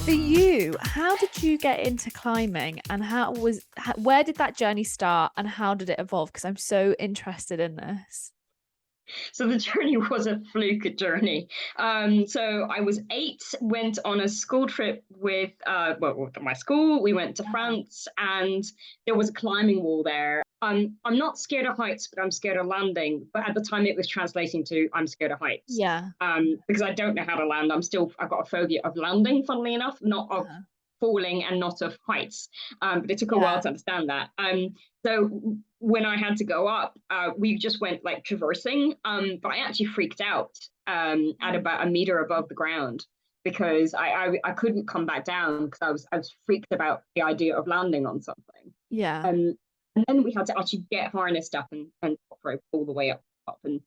For you, how did you get into climbing, and where did that journey start, and how did it evolve? Because I'm so interested in this. So the journey was a fluke journey. So I was 8, went on a school trip with my school. We went to Uh-huh. France, and there was a climbing wall there. I'm not scared of heights, but I'm scared of landing. But at the time, it was translating to I'm scared of heights. Yeah. Because I don't know how to land. I've got a phobia of landing, funnily enough, not of Uh-huh. falling and not of heights. But it took a while Yeah. to understand that. So when I had to go up, we just went like traversing. But I actually freaked out at Mm. about a meter above the ground because I couldn't come back down because I was freaked about the idea of landing on something. Yeah. Um, and then we had to actually get harnessed up and top rope all the way up. And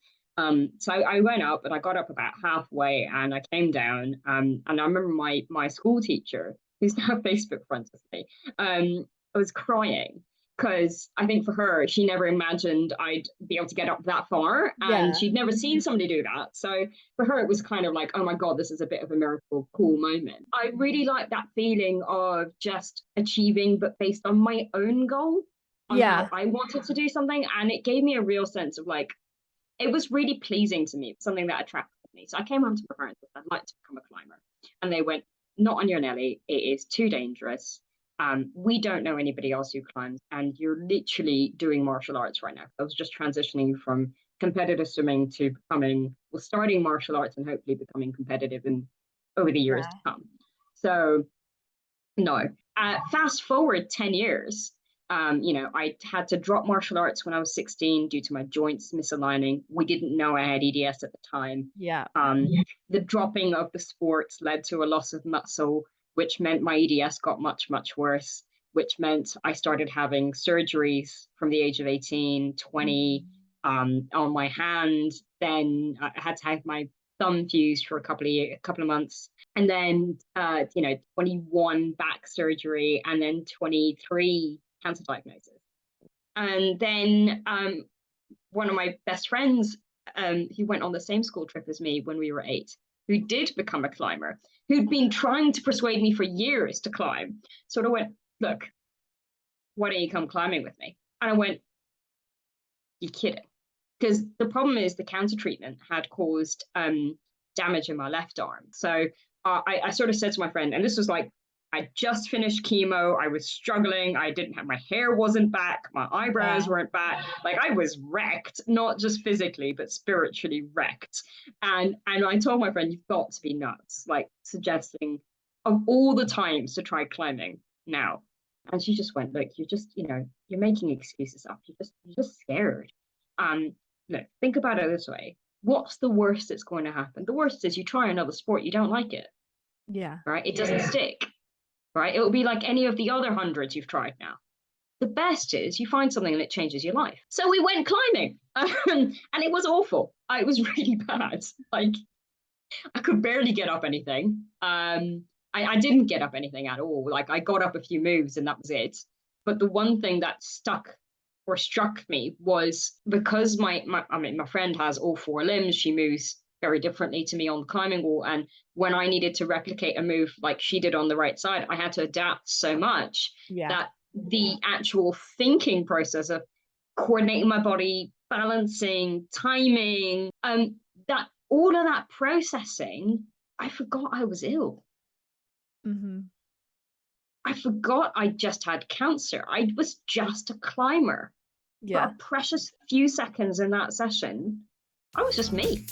so I went up and I got up about halfway and I came down. And I remember my school teacher, who's now Facebook friends with me, I was crying because I think for her, she never imagined I'd be able to get up that far, and Yeah. she'd never seen somebody do that. So for her, it was kind of like, oh my God, this is a bit of a miracle, cool moment. I really like that feeling of just achieving, but based on my own goal, on how Yeah. I wanted to do something. And it gave me a real sense of like, it was really pleasing to me, something that attracted me. So I came home to my parents and said, I'd like to become a climber. And they went, not on your Nelly, it is too dangerous. We don't know anybody else who climbs, and you're literally doing martial arts right now. I was just transitioning from competitive swimming to starting martial arts and hopefully becoming competitive in over the years to Yeah. come. So no. Fast forward 10 years, I had to drop martial arts when I was 16 due to my joints misaligning. We didn't know I had EDS at the time. Yeah. The dropping of the sports led to a loss of muscle, which meant my EDS got much, much worse, which meant I started having surgeries from the age of 18, 20, Mm. on my hand. Then I had to have my thumb fused for a couple of months, and then 21 back surgery, and then 23 cancer diagnosis. And then one of my best friends, who went on the same school trip as me when we were 8, who did become a climber, who'd been trying to persuade me for years to climb, sort of went, look, why don't you come climbing with me? And I went, you kidding? Because the problem is the cancer treatment had caused damage in my left arm. So I sort of said to my friend, and this was like, I just finished chemo. I was struggling. I didn't have, my hair wasn't back. My eyebrows Yeah. weren't back. Like I was wrecked, not just physically, but spiritually wrecked. And I told my friend, you've got to be nuts, like suggesting of all the times to try climbing now. And she just went, look, you're making excuses up. You're just scared. Um, Look, think about it this way. What's the worst that's going to happen? The worst is you try another sport, you don't like it, Yeah. right? It doesn't stick, right? It will be like any of the other hundreds you've tried now. The best is you find something and it changes your life. So we went climbing, and it was awful. It was really bad. Like I could barely get up anything. I didn't get up anything at all. Like I got up a few moves and that was it. But the one thing that stuck or struck me was because my friend has all 4 limbs. She moves very differently to me on the climbing wall. And when I needed to replicate a move like she did on the right side, I had to adapt so much Yeah. that the actual thinking process of coordinating my body, balancing, timing, that all of that processing, I forgot I was ill. Hmm. I forgot I just had cancer. I was just a climber. For Yeah. a precious few seconds in that session, I was just me.